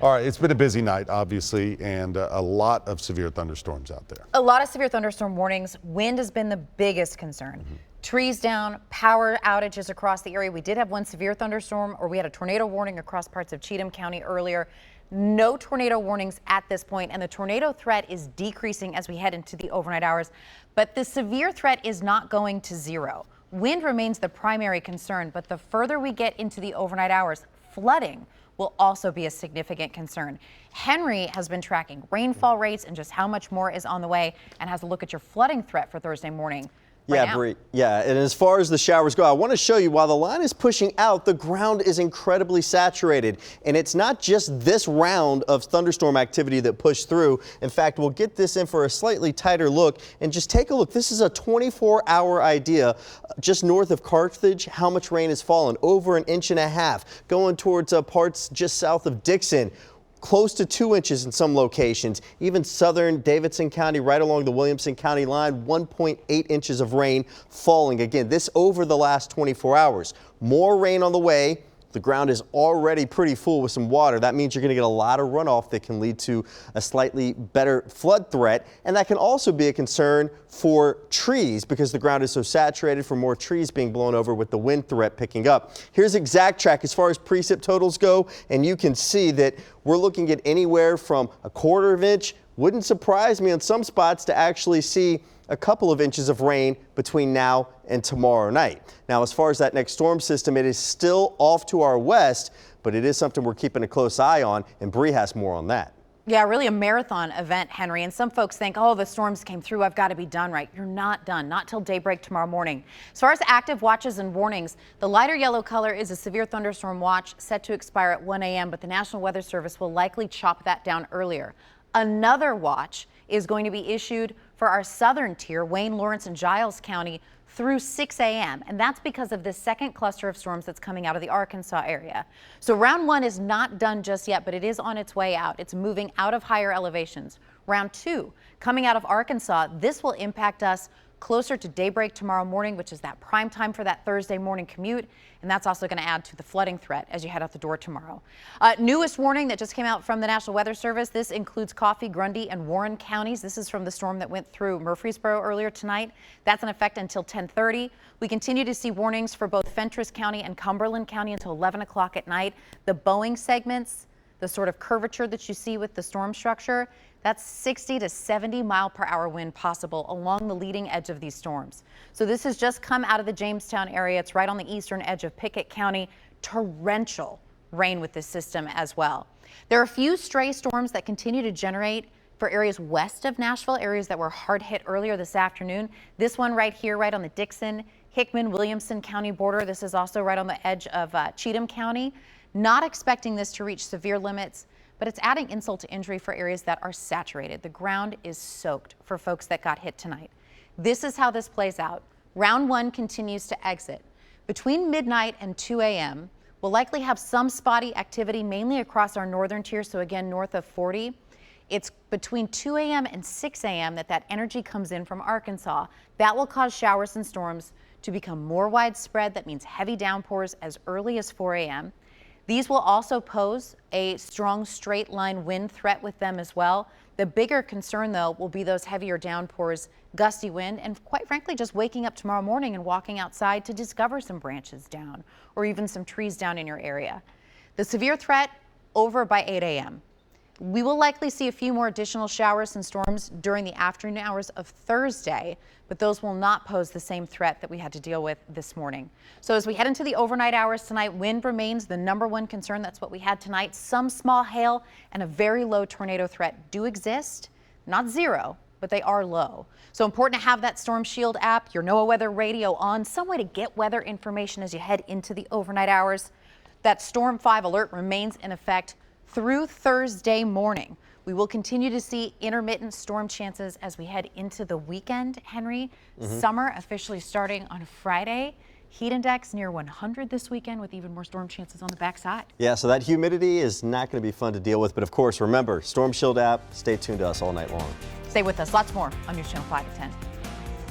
All right, it's been a busy night, obviously, and a lot of severe thunderstorms out there. A lot of severe thunderstorm warnings. Wind has been the biggest concern. Trees down, power outages across the area. We did have one severe thunderstorm, or we had a tornado warning across parts of Cheatham County earlier. No tornado warnings at this point, and the tornado threat is decreasing as we head into the overnight hours. But the severe threat is not going to zero. Wind remains the primary concern, but the further we get into the overnight hours, flooding will also be a significant concern. Henry has been tracking rainfall rates and just how much more is on the way, and has a look at your flooding threat for Thursday morning. Yeah, Bree. Yeah, and as far as the showers go, I want to show you while the line is pushing out, the ground is incredibly saturated. And it's not just this round of thunderstorm activity that pushed through. In fact, we'll get this in for a slightly tighter look and just take a look. This is a 24-hour idea just north of Carthage, how much rain has fallen. Over 1.5 inches, going towards parts just south of Dixon. Close to 2 inches in some locations. Even southern Davidson County, right along the Williamson County line, 1.8 inches of rain falling. Again, this over the last 24 hours. More rain on the way. The ground is already pretty full with some water. That means you're going to get a lot of runoff that can lead to a slightly better flood threat. And that can also be a concern for trees because the ground is so saturated, for more trees being blown over with the wind threat picking up. Here's exact track as far as precip totals go. And you can see that we're looking at anywhere from 1/4 inch. Wouldn't surprise me in some spots to actually see a couple of inches of rain between now and tomorrow night. Now, as far as that next storm system, it is still off to our west, but it is something we're keeping a close eye on, and Bree has more on that. Yeah, really a marathon event, Henry. And some folks think, oh, the storms came through, I've got to be done right. You're not done, not till daybreak tomorrow morning. As far as active watches and warnings, the lighter yellow color is a severe thunderstorm watch set to expire at 1 a.m., but the National Weather Service will likely chop that down earlier. Another watch is going to be issued for our southern tier, Wayne, Lawrence, and Giles County through 6 a.m. And that's because of this second cluster of storms that's coming out of the Arkansas area. So round 1 is not done just yet, but it is on its way out. It's moving out of higher elevations. Round 2 coming out of Arkansas. This will impact us closer to daybreak tomorrow morning, which is that prime time for that Thursday morning commute. And that's also going to add to the flooding threat as you head out the door tomorrow. Newest warning that just came out from the National Weather Service. This includes Coffee, Grundy, and Warren counties. This is from the storm that went through Murfreesboro earlier tonight. That's in effect until 10:30. We continue to see warnings for both Fentress County and Cumberland County until 11 o'clock at night. The Boeing segments, the sort of curvature that you see with the storm structure, that's 60 to 70 mile per hour wind possible along the leading edge of these storms. So this has just come out of the Jamestown area. It's right on the eastern edge of Pickett County. Torrential rain with this system as well. There are a few stray storms that continue to generate for areas west of Nashville, areas that were hard hit earlier this afternoon. This one right here, right on the Dixon, Hickman, Williamson County border. This is also right on the edge of Cheatham County. Not expecting this to reach severe limits, but it's adding insult to injury for areas that are saturated. The ground is soaked for folks that got hit tonight. This is how this plays out. Round 1 continues to exit. Between midnight and 2 a.m., we'll likely have some spotty activity, mainly across our northern tier, so again, north of 40. It's between 2 a.m. and 6 a.m. that energy comes in from Arkansas. That will cause showers and storms to become more widespread. That means heavy downpours as early as 4 a.m. These will also pose a strong straight line wind threat with them as well. The bigger concern, though, will be those heavier downpours, gusty wind, and quite frankly, just waking up tomorrow morning and walking outside to discover some branches down or even some trees down in your area. The severe threat over by 8 a.m. We will likely see a few more additional showers and storms during the afternoon hours of Thursday, but those will not pose the same threat that we had to deal with this morning. So as we head into the overnight hours tonight, wind remains the #1 concern. That's what we had tonight. Some small hail and a very low tornado threat do exist. Not zero, but they are low. So important to have that Storm Shield app, your NOAA weather radio on, some way to get weather information as you head into the overnight hours. That Storm 5 alert remains in effect through Thursday morning. We will continue to see intermittent storm chances as we head into the weekend, Henry. Summer officially starting on Friday. Heat index near 100 this weekend with even more storm chances on the backside. Yeah, so that humidity is not going to be fun to deal with. But of course, remember, Storm Shield app, stay tuned to us all night long. Stay with us. Lots more on News Channel 5 at 10.